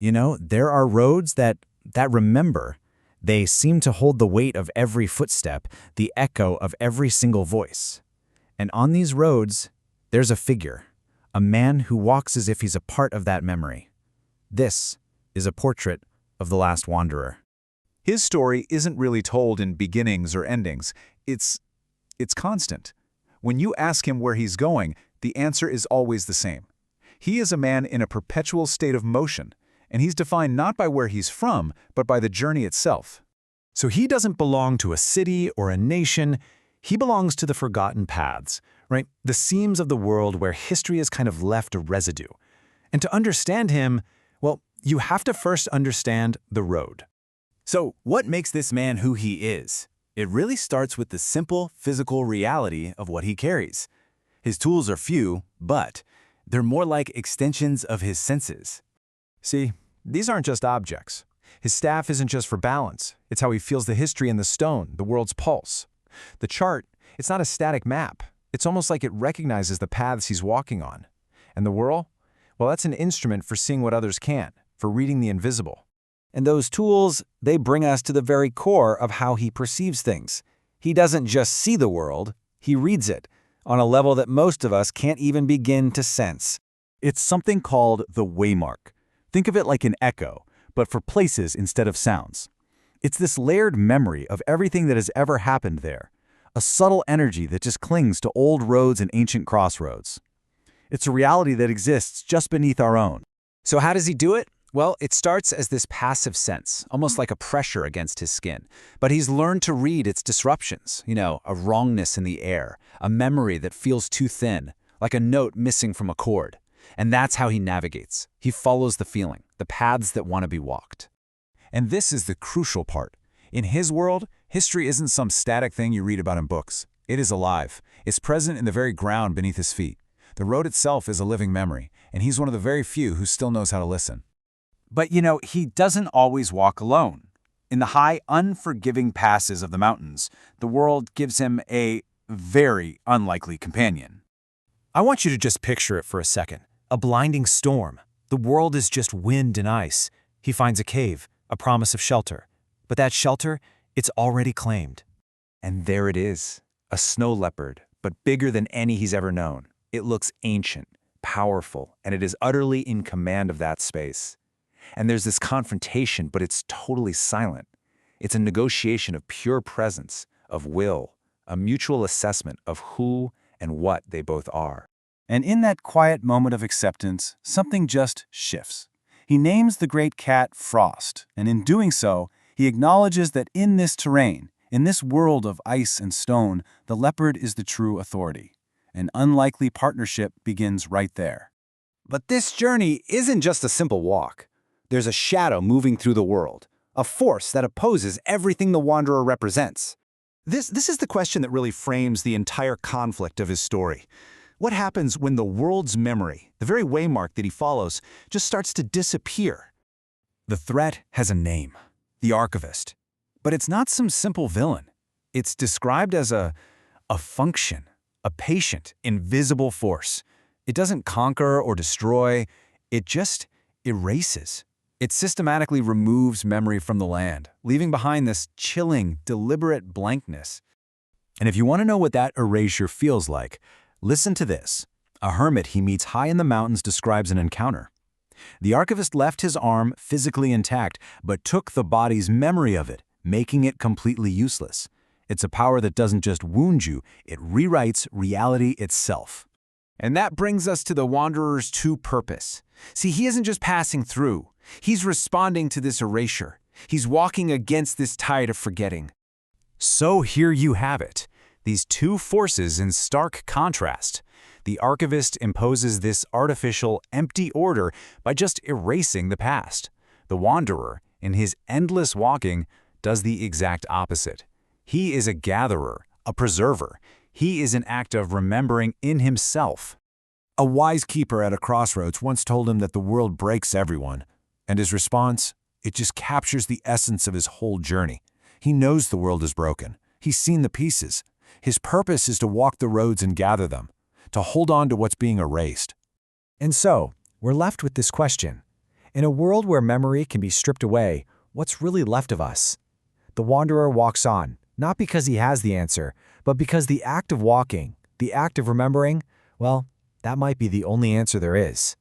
There are roads that remember. They seem to hold the weight of every footstep, the echo of every single voice. And on these roads, there's a figure, a man who walks as if he's a part of that memory. This is a portrait of the last wanderer. His story isn't really told in beginnings or endings. It's constant. When you ask him where he's going, the answer is always the same. He is a man in a perpetual state of motion, and he's defined not by where he's from, but by the journey itself. So he doesn't belong to a city or a nation. He belongs to the forgotten paths, right? The seams of the world where history has kind of left a residue. And to understand him, well, you have to first understand the road. So, what makes this man who he is? It really starts with the simple physical reality of what he carries. His tools are few, but they're more like extensions of his senses. See, these aren't just objects. His staff isn't just for balance. It's how he feels the history in the stone, the world's pulse. The chart, it's not a static map. It's almost like it recognizes the paths he's walking on. And the whirl? Well, that's an instrument for seeing what others can't, for reading the invisible. And those tools, they bring us to the very core of how he perceives things. He doesn't just see the world, he reads it, on a level that most of us can't even begin to sense. It's something called the waymark. Think of it like an echo, but for places instead of sounds. It's this layered memory of everything that has ever happened there, a subtle energy that just clings to old roads and ancient crossroads. It's a reality that exists just beneath our own. So how does he do it? Well, it starts as this passive sense, almost like a pressure against his skin. But he's learned to read its disruptions, a wrongness in the air, a memory that feels too thin, like a note missing from a chord. And that's how he navigates. He follows the feeling, the paths that want to be walked. And this is the crucial part. In his world, history isn't some static thing you read about in books. It is alive. It's present in the very ground beneath his feet. The road itself is a living memory, and he's one of the very few who still knows how to listen. But he doesn't always walk alone. In the high, unforgiving passes of the mountains, the world gives him a very unlikely companion. I want you to just picture it for a second. A blinding storm. The world is just wind and ice. He finds a cave, a promise of shelter. But that shelter, it's already claimed. And there it is, a snow leopard, but bigger than any he's ever known. It looks ancient, powerful, and it is utterly in command of that space. And there's this confrontation, but it's totally silent. It's a negotiation of pure presence, of will, a mutual assessment of who and what they both are. And in that quiet moment of acceptance, something just shifts. He names the great cat Frost, and in doing so, he acknowledges that in this terrain, in this world of ice and stone, the leopard is the true authority. An unlikely partnership begins right there. But this journey isn't just a simple walk. There's a shadow moving through the world, a force that opposes everything the wanderer represents. This is the question that really frames the entire conflict of his story. What happens when the world's memory, the very waymark that he follows, just starts to disappear? The threat has a name, the Archivist. But it's not some simple villain. It's described as a function, a patient, invisible force. It doesn't conquer or destroy, it just erases. It systematically removes memory from the land, leaving behind this chilling, deliberate blankness. And if you want to know what that erasure feels like, listen to this. A hermit he meets high in the mountains describes an encounter. The archivist left his arm physically intact, but took the body's memory of it, making it completely useless. It's a power that doesn't just wound you, it rewrites reality itself. And that brings us to the wanderer's true purpose. See, he isn't just passing through. He's responding to this erasure. He's walking against this tide of forgetting. So here you have it, these two forces in stark contrast. The archivist imposes this artificial, empty order by just erasing the past. The wanderer, in his endless walking, does the exact opposite. He is a gatherer, a preserver. He is an act of remembering in himself. A wise keeper at a crossroads once told him that the world breaks everyone, and his response, it just captures the essence of his whole journey. He knows the world is broken. He's seen the pieces. His purpose is to walk the roads and gather them, to hold on to what's being erased. And so, we're left with this question. In a world where memory can be stripped away, what's really left of us? The wanderer walks on, not because he has the answer, but because the act of walking, the act of remembering, well, that might be the only answer there is.